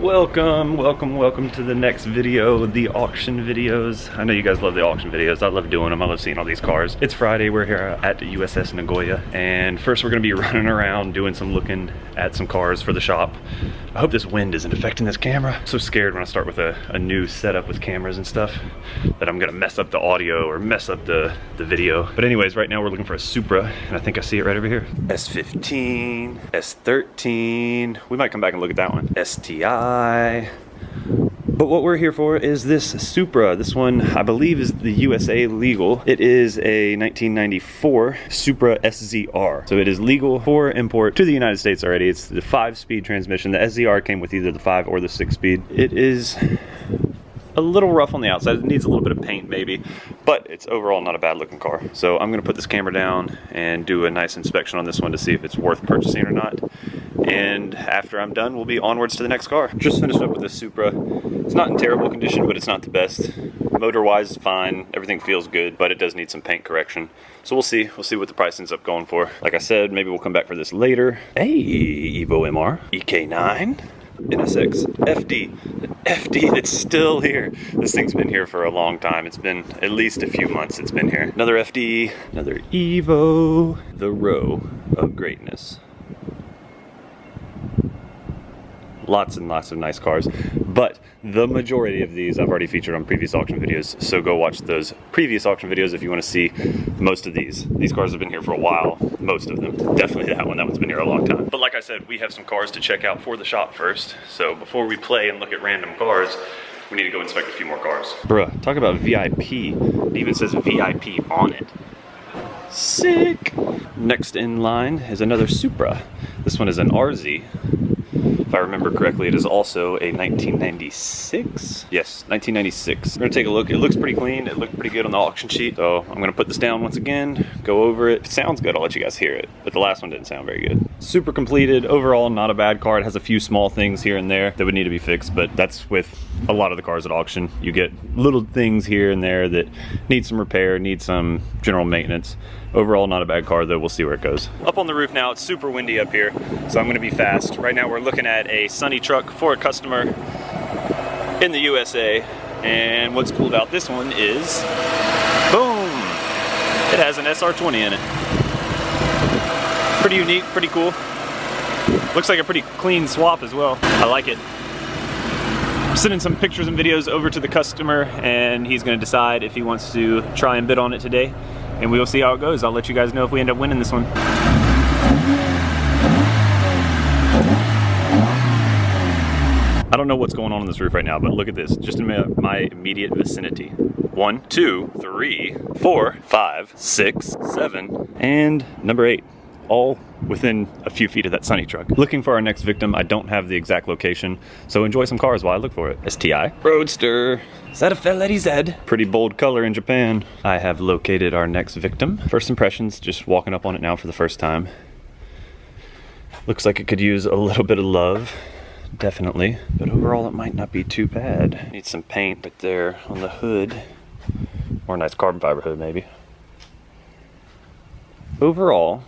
Welcome to the next video, the auction videos. I know you guys love the auction videos. I love doing them. I love seeing all these cars. It's Friday. We're here at USS Nagoya, and first we're gonna be running around doing some looking at some cars for the shop. I hope this wind isn't affecting this camera. I'm so scared when I start with a new setup with cameras and stuff that I'm gonna mess up the audio or mess up the video. But anyways, right now we're looking for a Supra, and I think I see it right over here. S15, S13. We might come back and look at that one. STI. But what we're here for is this Supra. This one, I believe, is the USA legal. It is a 1994 Supra SZR. So it is legal for import to the United States already. It's the 5-speed transmission. The SZR came with either the 5 or the 6-speed. It is a little rough on the outside. It needs a little bit of paint maybe, but it's overall not a bad looking car. So I'm gonna put this camera down and do a nice inspection on this one to see if it's worth purchasing or not. And after I'm done, we'll be onwards to the next car. Just finished up with this Supra. It's not in terrible condition, but it's not the best. Motor-wise, fine. Everything feels good, but it does need some paint correction. So we'll see. We'll see what the price ends up going for. Like I said, maybe we'll come back for this later. Hey, Evo MR, EK9, NSX, FD that's still here. This thing's been here for a long time. It's been at least a few months it's been here. Another FD, another Evo, the row of greatness. Lots and lots of nice cars, but the majority of these I've already featured on previous auction videos, so go watch those previous auction videos if you want to see most of these. These cars have been here for a while, most of them. Definitely that one's been here a long time. But like I said, we have some cars to check out for the shop first, so before we play and look at random cars, we need to go inspect a few more cars. Bruh, talk about VIP. It even says VIP on it. Sick! Next in line is another Supra. This one is an RZ. If I remember correctly, it is also a 1996. Yes, 1996. We're gonna take a look. It looks pretty clean. It looked pretty good on the auction sheet. So I'm gonna put this down once again, go over it. If it sounds good, I'll let you guys hear it. But the last one didn't sound very good. Super completed. Overall, not a bad car. It has a few small things here and there that would need to be fixed, but that's with a lot of the cars at auction. You get little things here and there that need some repair, need some general maintenance. Overall, not a bad car though. We'll see where it goes. Up on the roof now, it's super windy up here, so I'm gonna be fast. Right now we're looking at a Sunny truck for a customer in the USA. And what's cool about this one is, boom, it has an SR20 in it. Pretty unique, pretty cool. Looks like a pretty clean swap as well. I like it. I'm sending some pictures and videos over to the customer, and he's gonna decide if he wants to try and bid on it today. And we will see how it goes. I'll let you guys know if we end up winning this one. I don't know what's going on this roof right now, but look at this. Just in my immediate vicinity. 1, 2, 3, 4, 5, 6, 7, and number 8. All within a few feet of that Sunny truck. Looking for our next victim. I don't have the exact location, so enjoy some cars while I look for it. STI Roadster. Is that a Felleti Z? Pretty bold color in Japan. I have located our next victim. First impressions, just walking up on it now for the first time. Looks like it could use a little bit of love, definitely. But overall, it might not be too bad. Needs some paint right there on the hood. Or a nice carbon fiber hood, maybe. Overall,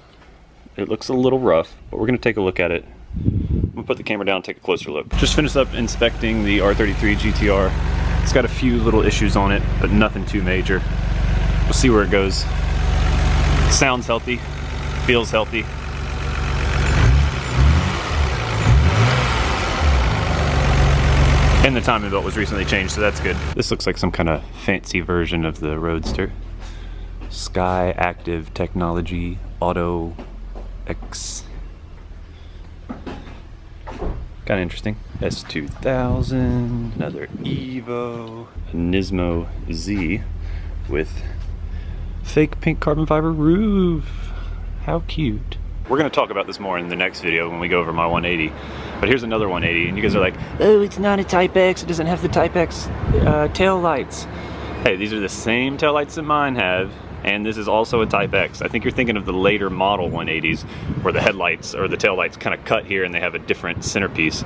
it looks a little rough, but we're gonna take a look at it. I'm gonna put the camera down and take a closer look. Just finished up inspecting the R33 GTR. It's got a few little issues on it, but nothing too major. We'll see where it goes. Sounds healthy, feels healthy. And the timing belt was recently changed, so that's good. This looks like some kind of fancy version of the Roadster. Sky Active Technology Auto X. Kind of interesting. S2000, another Evo, a Nismo Z with fake pink carbon fiber roof. How cute. We're gonna talk about this more in the next video when we go over my 180. But here's another 180, and you guys are like, oh, it's not a Type X, it doesn't have the Type X tail lights. Hey, these are the same tail lights that mine have. And this is also a Type X. I think you're thinking of the later model 180s where the headlights or the tail lights kind of cut here and they have a different centerpiece.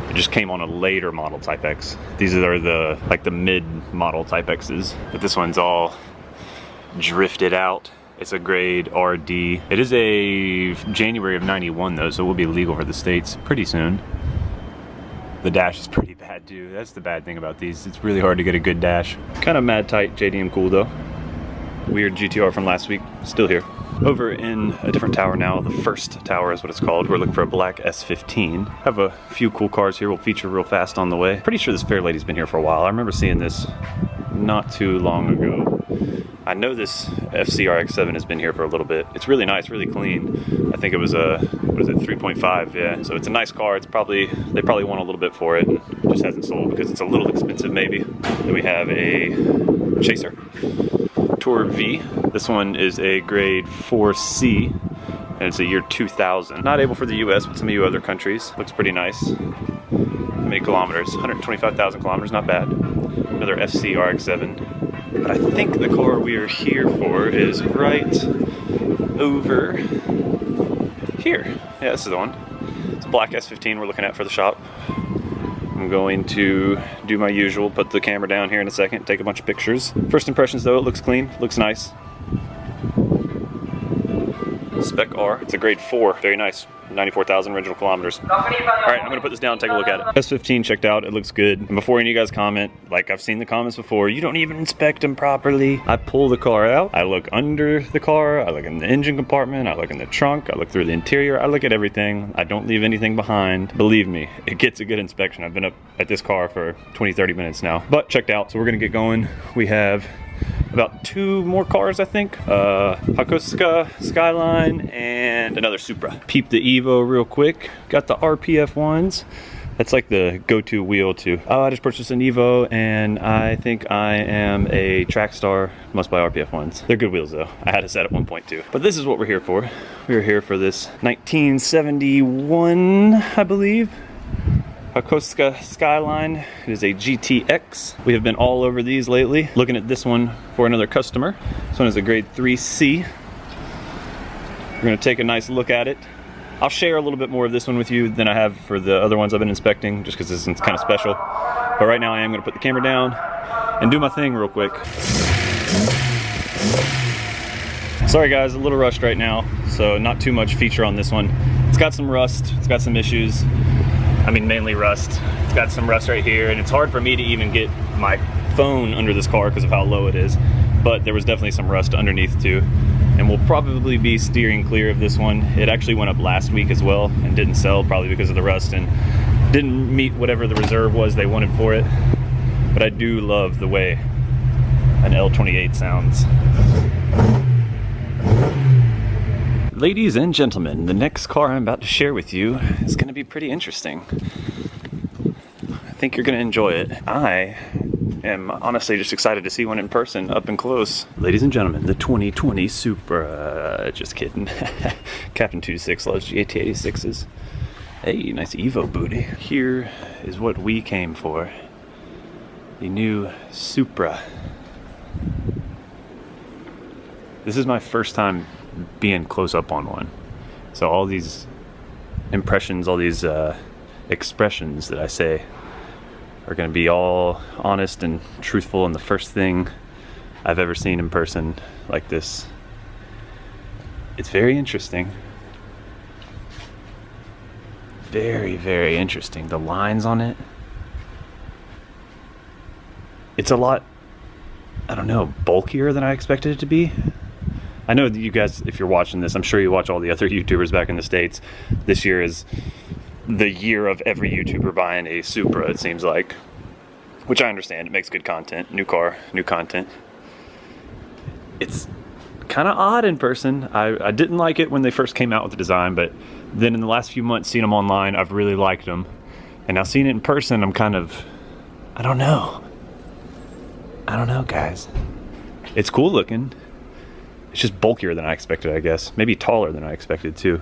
It just came on a later model Type X. These are the mid model Type X's, but this one's all drifted out. It's a grade RD. It is a January of '91 though, so it will be legal for the States pretty soon. The dash is pretty bad too. That's the bad thing about these. It's really hard to get a good dash. Kind of mad tight JDM cool though. Weird GTR from last week, still here. Over in a different tower now, the first tower is what it's called. We're looking for a black S15. Have a few cool cars here we'll feature real fast on the way. Pretty sure this fair lady's been here for a while. I remember seeing this not too long ago. I know this FCRX7 has been here for a little bit. It's really nice, really clean. I think it was a, what is it, 3.5, yeah. So it's a nice car. It's probably, they probably want a little bit for it. And it just hasn't sold because it's a little expensive maybe. Then we have a Chaser. Tour V. This one is a grade 4C and it's a year 2000. Not able for the US, but some of other countries. Looks pretty nice. How many kilometers? 125,000 kilometers, not bad. Another FCRX7. But I think the car we are here for is right over here. Yeah, this is the one. It's a black S15 we're looking at for the shop. I'm going to do my usual, put the camera down here in a second, take a bunch of pictures. First impressions though, it looks clean, looks nice. Spec R, it's a grade 4, very nice. 94,000 original kilometers. Alright, I'm gonna put this down and take a look at it. S15 checked out, it looks good. And before any of you guys comment, like I've seen the comments before, you don't even inspect them properly. I pull the car out, I look under the car, I look in the engine compartment, I look in the trunk, I look through the interior, I look at everything. I don't leave anything behind. Believe me, it gets a good inspection. I've been up at this car for 20-30 minutes now. But checked out, so we're gonna get going. We have about 2 more cars, I think. Hakosuka Skyline and another Supra. Peep the Evo real quick. Got the RPF ones. That's like the go-to wheel too. Oh, I just purchased an Evo and I think I am a track star. Must buy RPF ones. They're good wheels though. I had a set at one point too. But this is what we're here for. We're here for this 1971, I believe. Hakosuka Skyline. It is a GTX. We have been all over these lately. Looking at this one for another customer. This one is a grade 3C. We're gonna take a nice look at it. I'll share a little bit more of this one with you than I have for the other ones I've been inspecting, just because this one's kind of special. But right now I am gonna put the camera down and do my thing real quick. Sorry guys, a little rushed right now, so not too much feature on this one. It's got some rust, it's got some issues. I mean, mainly rust. It's got some rust right here, and it's hard for me to even get my phone under this car because of how low it is. But there was definitely some rust underneath too. And we'll probably be steering clear of this one. It actually went up last week as well and didn't sell, probably because of the rust, and didn't meet whatever the reserve was they wanted for it. But I do love the way an L28 sounds. Ladies and gentlemen, the next car I'm about to share with you is going to be pretty interesting. I think you're going to enjoy it. I am honestly just excited to see one in person, up and close. Ladies and gentlemen, the 2020 Supra. Just kidding. Captain 26 loves GT86s. Hey, nice Evo booty. Here is what we came for. The new Supra. This is my first time being close up on one, so all these impressions, all these expressions that I say are going to be all honest and truthful, and the first thing I've ever seen in person like this. It's very interesting, very, very interesting. The lines on it, it's a lot, I don't know, bulkier than I expected it to be. I know that you guys, if you're watching this, I'm sure you watch all the other YouTubers back in the States. This year is the year of every YouTuber buying a Supra, it seems like. Which I understand, it makes good content. New car, new content. It's kind of odd in person. I didn't like it when they first came out with the design, but then in the last few months, seeing them online, I've really liked them. And now seeing it in person, I'm kind of, I don't know. I don't know, guys. It's cool looking. It's just bulkier than I expected, I guess. Maybe taller than I expected too.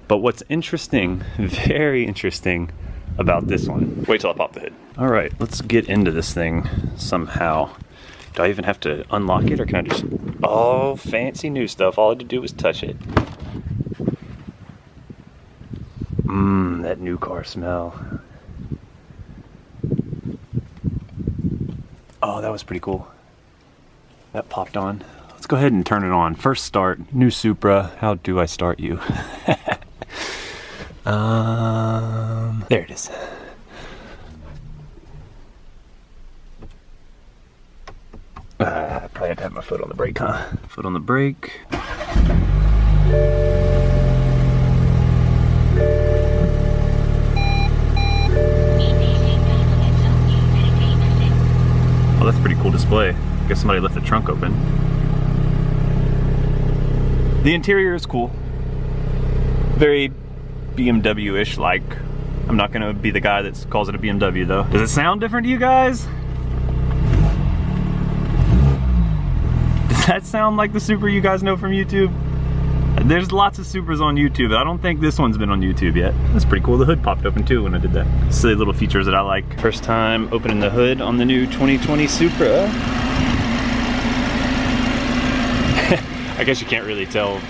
But what's interesting, very interesting about this one. Wait till I pop the hood. All right, let's get into this thing somehow. Do I even have to unlock it, or can I just, oh, fancy new stuff. All I had to do was touch it. That new car smell. Oh, that was pretty cool. That popped on. Let's go ahead and turn it on. First start, new Supra. How do I start you? There it is. I probably have to have my foot on the brake, huh? Foot on the brake. Oh, that's a pretty cool display. I guess somebody left the trunk open. The interior is cool. Very BMW-ish like. I'm not gonna be the guy that calls it a BMW though. Does it sound different to you guys? Does that sound like the Supra you guys know from YouTube? There's lots of Supras on YouTube, but I don't think this one's been on YouTube yet. That's pretty cool. The hood popped open too when I did that. Silly little features that I like. First time opening the hood on the new 2020 Supra. I guess you can't really tell,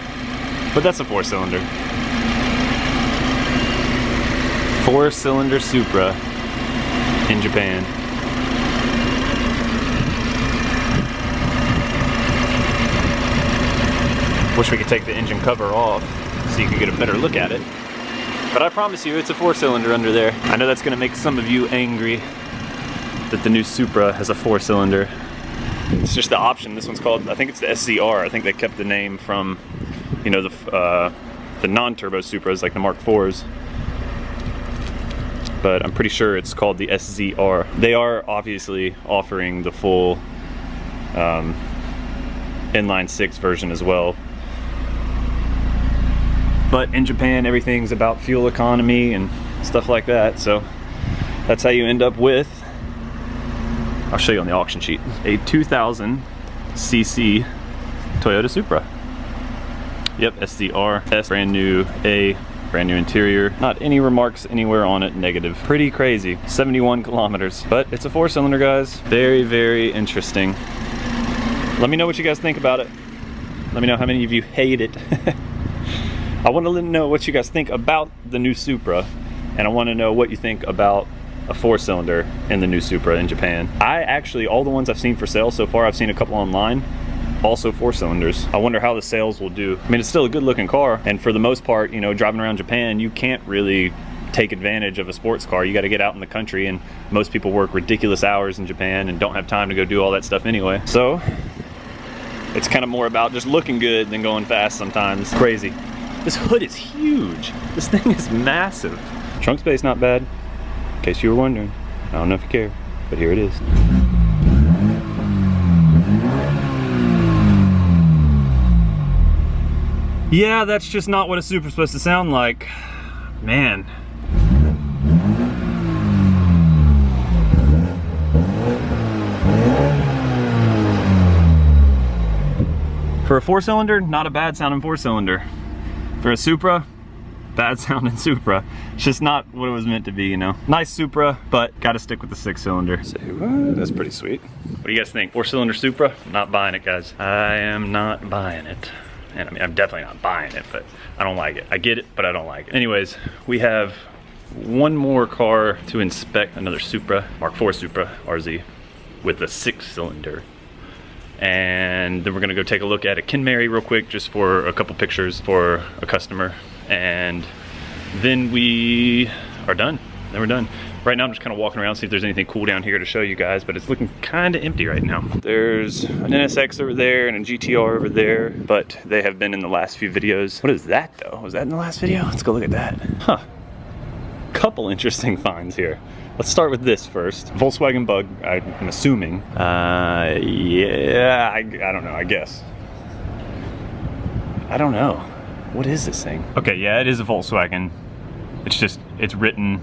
but that's a 4-cylinder. 4-cylinder Supra in Japan. Wish we could take the engine cover off so you could get a better look at it. But I promise you, it's a 4-cylinder under there. I know that's gonna make some of you angry that the new Supra has a 4-cylinder. It's just the option. This one's called, I think it's the SCR. I think they kept the name from, you know, the non-turbo Supras, like the Mark IVs. But I'm pretty sure it's called the SZR. They are obviously offering the full inline 6 version as well. But in Japan, everything's about fuel economy and stuff like that. So that's how you end up with, I'll show you on the auction sheet, a 2000cc Toyota Supra. Yep, SCR, S, brand new A, brand new interior. Not any remarks anywhere on it negative. Pretty crazy, 71 kilometers. But it's a 4-cylinder, guys. Very, very interesting. Let me know what you guys think about it. Let me know how many of you hate it. I want to know what you guys think about the new Supra, and I want to know what you think about a 4-cylinder in the new Supra in Japan. I actually, all the ones I've seen for sale so far, I've seen a couple online, also 4-cylinders. I wonder how the sales will do. I mean, it's still a good looking car, and for the most part, you know, driving around Japan, you can't really take advantage of a sports car. You got to get out in the country, and most people work ridiculous hours in Japan and don't have time to go do all that stuff anyway. So it's kind of more about just looking good than going fast sometimes. Crazy. This hood is huge. This thing is massive. Trunk space not bad, in case you were wondering. I don't know if you care, but here it is. Yeah, that's just not what a Supra's supposed to sound like. Man. For a 4-cylinder, not a bad sounding 4-cylinder. For a Supra, bad sounding Supra. It's just not what it was meant to be, you know. Nice Supra, but gotta stick with the 6-cylinder. So, that's pretty sweet. What do you guys think? 4-cylinder Supra? Not buying it, guys. I am not buying it. And I mean, I'm definitely not buying it, but I don't like it. I get it, but I don't like it. Anyways, we have one more car to inspect, another Supra, Mark IV Supra RZ with a 6-cylinder. And then we're gonna go take a look at a Kinmary real quick, just for a couple pictures for a customer. And then we are done. Then we're done. Right now I'm just kind of walking around, see if there's anything cool down here to show you guys, but it's looking kind of empty right now. There's an NSX over there and a GTR over there, but they have been in the last few videos. What is that though? Was that in the last video? Let's go look at that. Huh. Couple interesting finds here. Let's start with this first. Volkswagen Bug, I'm assuming. Yeah, I don't know, I guess. I don't know. What is this thing? Okay, yeah, it is a Volkswagen. It's just, it's written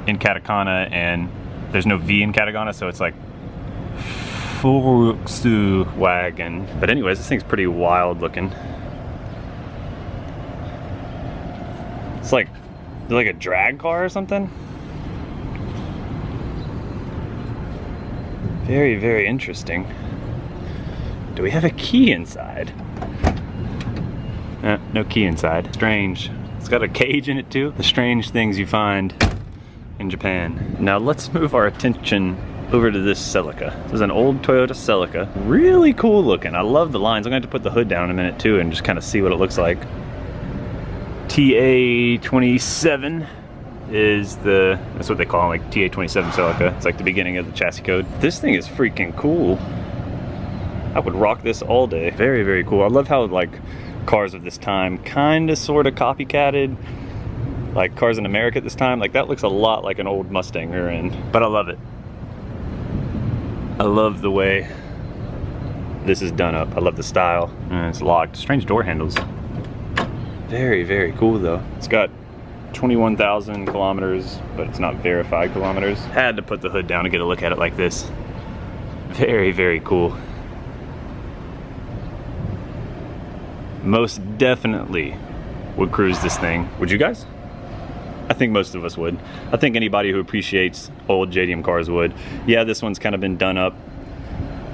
in katakana and there's no V in katakana, so it's like Volkswagen. But anyways, this thing's pretty wild looking. It's like a drag car or something. Very, very interesting. Do we have a key inside? No key inside. Strange. It's got a cage in it too. The strange things you find in Japan. Now let's move our attention over to this Celica. This is an old Toyota Celica. Really cool looking. I love the lines. I'm gonna have to put the hood down in a minute too and just kind of see what it looks like. TA27 is that's what they call it, like TA27 Celica. It's like the beginning of the chassis code. This thing is freaking cool. I would rock this all day. Very, very cool. I love how like cars of this time kind of sort of copycatted like cars in America at this time. Like that looks a lot like an old Mustang we're in, but I love it. I love the way this is done up. I love the style. And it's locked. Strange door handles. Very, very cool though. It's got 21,000 kilometers, but it's not verified kilometers. Had to put the hood down to get a look at it like this. Very, very cool. Most definitely would cruise this thing. Would you guys? I think most of us would. I think anybody who appreciates old JDM cars would. Yeah, this one's kind of been done up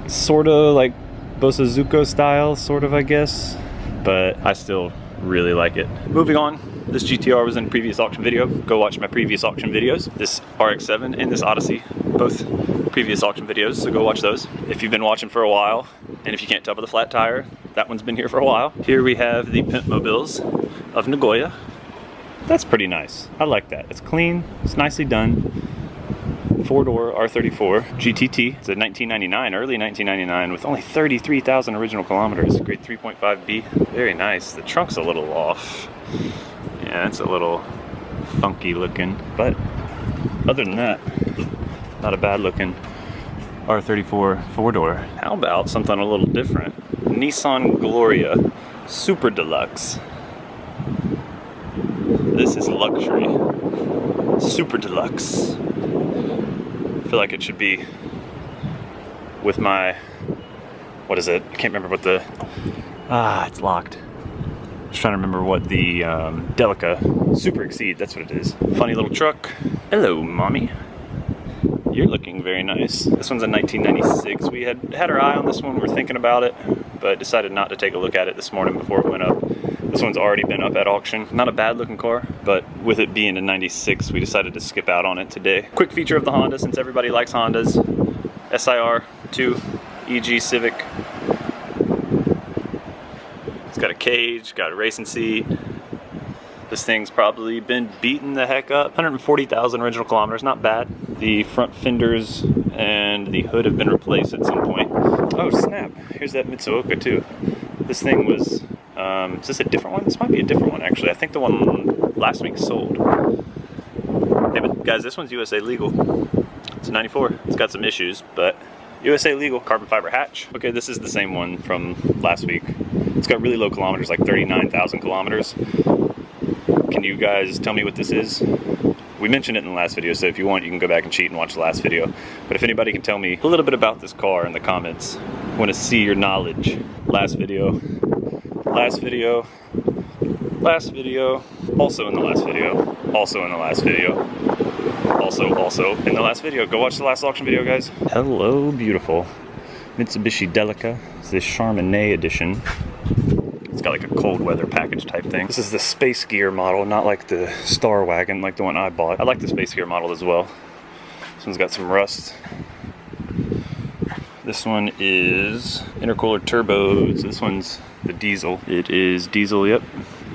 sort of like Bosazuko style, sort of, I guess, but I still really like it. Moving on, this GTR was in a previous auction video. Go watch my previous auction videos. This RX-7 and this Odyssey, both previous auction videos, so go watch those. If you've been watching for a while, and if you can't tell by the flat tire, that one's been here for a while. Here we have the Pimp Mobiles of Nagoya. That's pretty nice. I like that. It's clean, it's nicely done. 4-door R34 GTT. It's a 1999, early 1999, with only 33,000 original kilometers. Grade 3.5B. Very nice. The trunk's a little off. Yeah, it's a little funky looking, but other than that, not a bad looking R34 4-door. How about something a little different? Nissan Gloria Super Deluxe. This is luxury. Super Deluxe. I feel like it should be with my, what is it? I can't remember what the, it's locked. Just trying to remember what the Delica Super Exceed, that's what it is. Funny little truck. Hello, mommy. You're looking very nice. This one's a 1996. We had our eye on this one. We're thinking about it, but decided not to take a look at it this morning before it went up. This one's already been up at auction. Not a bad looking car, but with it being a 96, we decided to skip out on it today. Quick feature of the Honda, since everybody likes Hondas. SIR 2 EG Civic. It's got a cage, got a racing seat. This thing's probably been beaten the heck up. 140,000 original kilometers, not bad. The front fenders and the hood have been replaced at some point. Oh snap, here's that Mitsuoka too. This thing was, is this a different one? This might be a different one actually. I think the one last week sold. Hey, but guys, this one's USA legal. It's a 94. It's got some issues, but USA legal. Carbon fiber hatch. Okay, this is the same one from last week. It's got really low kilometers, like 39,000 kilometers. Can you guys tell me what this is? We mentioned it in the last video, so if you want, you can go back and cheat and watch the last video. But if anybody can tell me a little bit about this car in the comments, I want to see your knowledge. Last video, last video, last video, also in the last video, also in the last video, also in the last video. Go watch the last auction video, guys. Hello, beautiful. Mitsubishi Delica. It's the Chardonnay edition. It's got like a cold weather package type thing. This is the Space Gear model, not like the Star Wagon like the one I bought. I like the Space Gear model as well. This one's got some rust. This one is intercooler turbos. This one's the diesel. It is diesel, yep.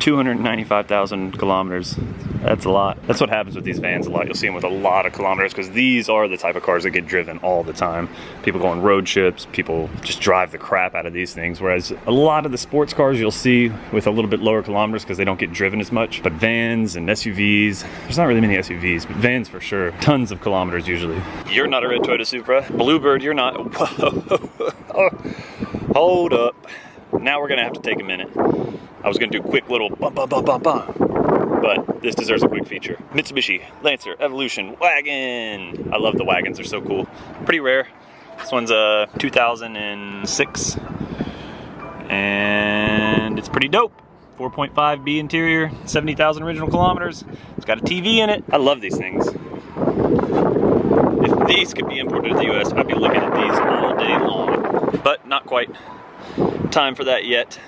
295,000 kilometers. That's a lot. That's what happens with these vans a lot. You'll see them with a lot of kilometers because these are the type of cars that get driven all the time. People go on road trips, people just drive the crap out of these things. Whereas a lot of the sports cars you'll see with a little bit lower kilometers because they don't get driven as much. But vans and SUVs, there's not really many SUVs, but vans for sure. Tons of kilometers usually. You're not a red Toyota Supra. Bluebird, you're not. Whoa. Hold up. Now we're gonna have to take a minute. I was gonna do a quick little bum, but this deserves a quick feature. Mitsubishi Lancer Evolution Wagon. I love the wagons, they're so cool. Pretty rare. This one's a 2006, and it's pretty dope. 4.5B interior, 70,000 original kilometers. It's got a TV in it. I love these things. If these could be imported to the US, I'd be looking at these all day long, but not quite time for that yet.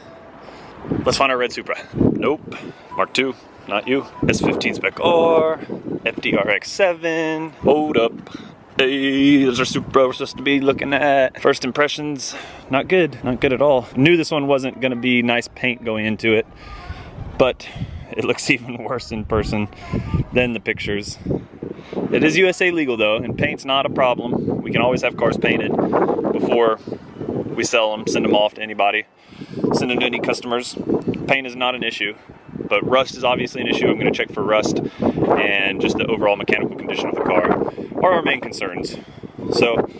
Let's find our red Supra. Nope. Mark II, not you. S15 Spec R, FDRX7. Hold up. Hey, there's our Supra we're supposed to be looking at. First impressions, not good. Not good at all. Knew this one wasn't gonna be nice paint going into it, but it looks even worse in person than the pictures. It is USA legal though, and paint's not a problem. We can always have cars painted before We sell them, send them off to anybody, send them to any customers. Paint is not an issue, but rust is obviously an issue. I'm going to check for rust, and just the overall mechanical condition of the car are our main concerns. So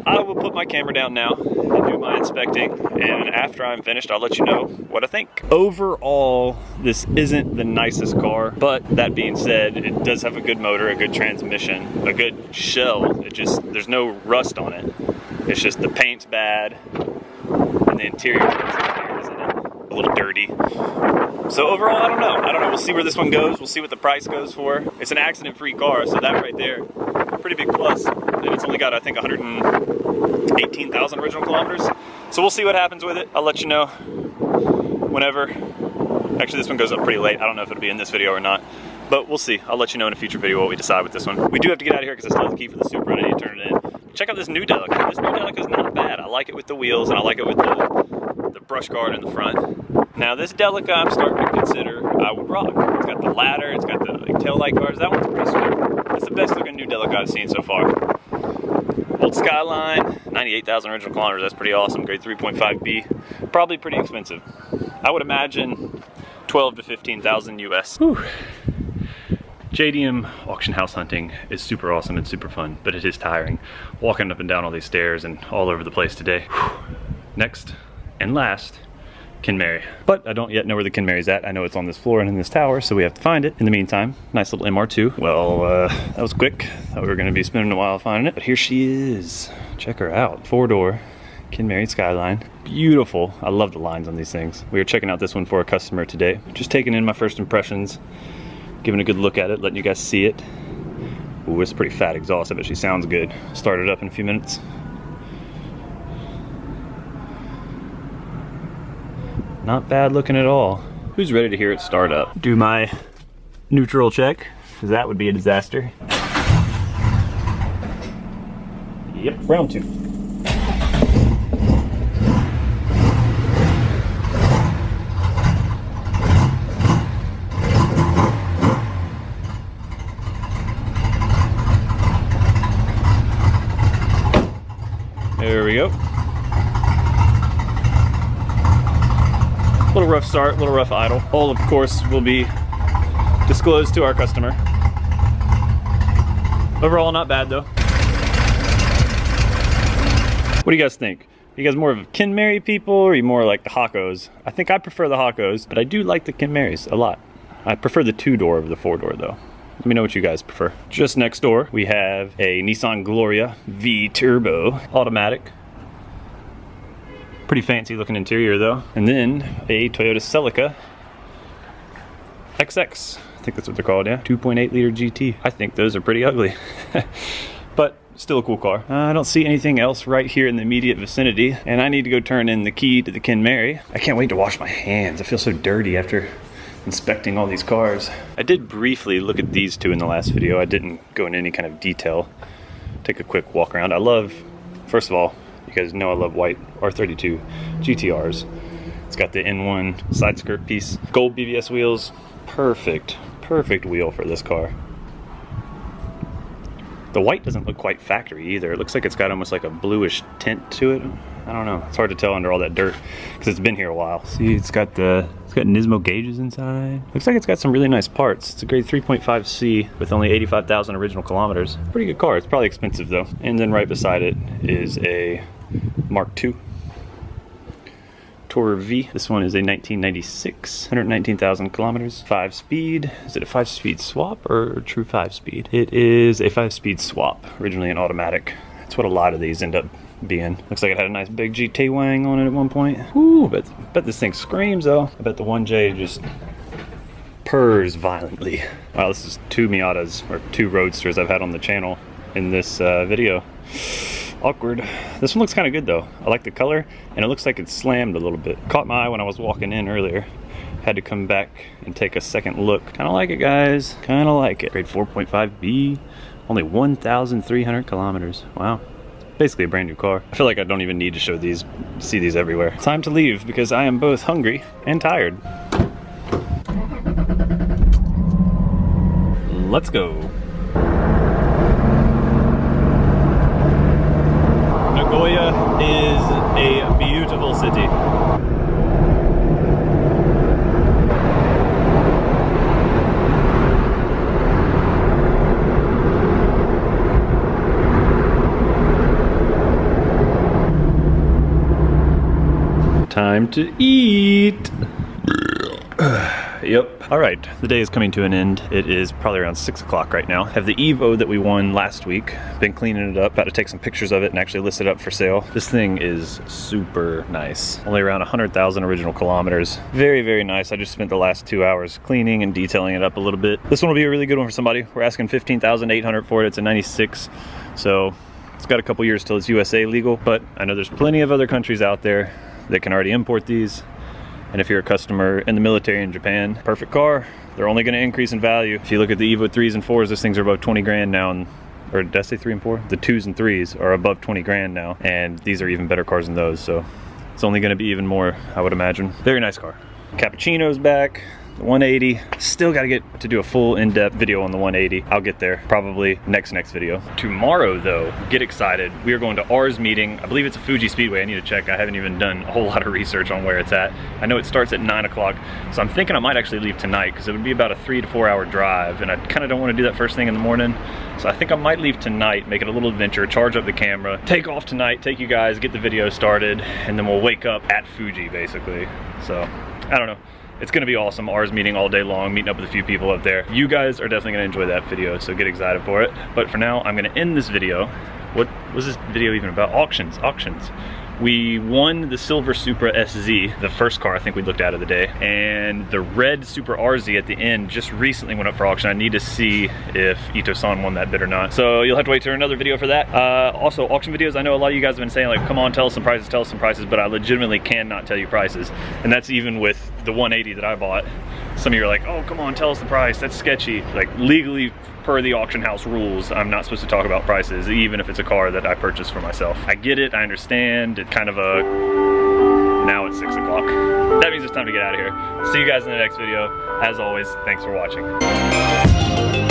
I will put my camera down now and do my inspecting, and after I'm finished, I'll let you know what I think. Overall, this isn't the nicest car, but that being said, it does have a good motor, a good transmission, a good shell. There's no rust on it. It's just the paint's bad, and the interior isn't a little dirty. So overall, I don't know. We'll see where this one goes. We'll see what the price goes for. It's an accident-free car, so that right there, pretty big plus. And it's only got, I think, 118,000 original kilometers. So we'll see what happens with it. I'll let you know whenever. Actually, this one goes up pretty late. I don't know if it'll be in this video or not, but we'll see. I'll let you know in a future video what we decide with this one. We do have to get out of here because I still have the key for the Supra and I need to turn it in. Check out this new Delica. This new Delica is not bad. I like it with the wheels, and I like it with the brush guard in the front. Now this Delica I'm starting to consider I would rock. It's got the ladder, it's got the tail light guards. That one's pretty sweet. That's the best looking new Delica I've seen so far. Old Skyline, 98,000 original kilometers. That's pretty awesome. Grade 3.5B. Probably pretty expensive. I would imagine 12 to 15,000 US. Whew. JDM auction house hunting is super awesome and super fun, but it is tiring. Walking up and down all these stairs and all over the place today. Whew. Next and last, Kinmary. But I don't yet know where the Kinmary's at. I know it's on this floor and in this tower, so we have to find it. In the meantime, nice little MR2. Well, that was quick. Thought we were gonna be spending a while finding it, but here she is. Check her out. 4-door Kinmary Skyline. Beautiful. I love the lines on these things. We were checking out this one for a customer today. Just taking in my first impressions, giving a good look at it, letting you guys see it. Ooh, it's a pretty fat exhaust, but she sounds good. Start it up in a few minutes. Not bad looking at all. Who's ready to hear it start up? Do my neutral check, because that would be a disaster. Yep, round 2. There we go. Little rough start, little rough idle. All, of course, will be disclosed to our customer. Overall, not bad though. What do you guys think? Are you guys more of Kinmary people, or are you more like the Hakos? I think I prefer the Hakos, but I do like the Kinmarys a lot. I prefer the 2-door over the 4-door though. Let me know what you guys prefer. Just next door, we have a Nissan Gloria V Turbo automatic. Pretty fancy looking interior though. And then a Toyota Celica XX. I think that's what they're called, yeah. 2.8 liter GT. I think those are pretty ugly. But still a cool car. I don't see anything else right here in the immediate vicinity. And I need to go turn in the key to the Kinmary. I can't wait to wash my hands. I feel so dirty after inspecting all these cars. I did briefly look at these two in the last video. I didn't go into any kind of detail. Take a quick walk around. I love, first of all, you guys know I love white R32 GTRs. It's got the N1 side skirt piece. Gold BBS wheels. Perfect, perfect wheel for this car. The white doesn't look quite factory either. It looks like it's got almost like a bluish tint to it. I don't know. It's hard to tell under all that dirt because it's been here a while. See, it's got Nismo gauges inside. Looks like it's got some really nice parts. It's a grade 3.5C with only 85,000 original kilometers. Pretty good car. It's probably expensive though. And then right beside it is a Mark II Tourer V. This one is a 1996, 119,000 kilometers, 5-speed. Is it a 5-speed swap or a true 5-speed? It is a 5-speed swap, originally an automatic. That's what a lot of these end up being. Looks like it had a nice big GT wang on it at one point. Ooh, bet this thing screams though. I bet the 1J just purrs violently. Wow, this is 2 Miatas, or 2 Roadsters I've had on the channel in this video. Awkward. This one looks kind of good though. I like the color, and it looks like it's slammed a little bit. Caught my eye when I was walking in earlier. Had to come back and take a second look. Kind of like it, guys. Kind of like it. Grade 4.5B. Only 1,300 kilometers. Wow. Basically a brand new car. I feel like I don't even need to show these, see these everywhere. Time to leave because I am both hungry and tired. Let's go. Nagoya is a beautiful city. Time to eat. Yep. All right, the day is coming to an end. It is probably around 6 o'clock right now. I have the Evo that we won last week. Been cleaning it up, about to take some pictures of it and actually list it up for sale. This thing is super nice. Only around 100,000 original kilometers. Very, very nice. I just spent the last 2 hours cleaning and detailing it up a little bit. This one will be a really good one for somebody. We're asking $15,800 for it. It's a 96, so it's got a couple years till it's USA legal, but I know there's plenty of other countries out there that can already import these. And if you're a customer in the military in Japan, perfect car. They're only going to increase in value. If you look at the Evo 3s and 4s, these things are above 20 grand now. And, or did I say 3 and 4? The 2s and 3s are above 20 grand now. And these are even better cars than those. So it's only going to be even more, I would imagine. Very nice car. Cappuccino's back. The 180. Still got to get to do a full in-depth video on the 180. I'll get there probably next video. Tomorrow though, get excited. We are going to R's meeting. I believe it's a Fuji Speedway. I need to check. I haven't even done a whole lot of research on where it's at. I know it starts at 9 o'clock. So I'm thinking I might actually leave tonight because it would be about a 3 to 4 hour drive. And I kind of don't want to do that first thing in the morning. So I think I might leave tonight, make it a little adventure, charge up the camera, take off tonight, take you guys, get the video started, and then we'll wake up at Fuji basically. So I don't know. It's gonna be awesome. R's meeting all day long, meeting up with a few people up there. You guys are definitely gonna enjoy that video, so get excited for it. But for now, I'm gonna end this video. What was this video even about? Auctions. We won the silver Supra SZ, the first car I think we looked at of the day, and the red Supra RZ at the end just recently went up for auction. I need to see if Ito-san won that bid or not. So you'll have to wait till another video for that. Also, auction videos, I know a lot of you guys have been saying like, come on, tell us some prices, but I legitimately cannot tell you prices. And that's even with the 180 that I bought. Some of you are like, oh, come on, tell us the price, that's sketchy. Like legally, per the auction house rules, I'm not supposed to talk about prices, even if it's a car that I purchased for myself. I get it, I understand. It's kind of a, now it's 6 o'clock. That means it's time to get out of here. See you guys in the next video. As always, thanks for watching.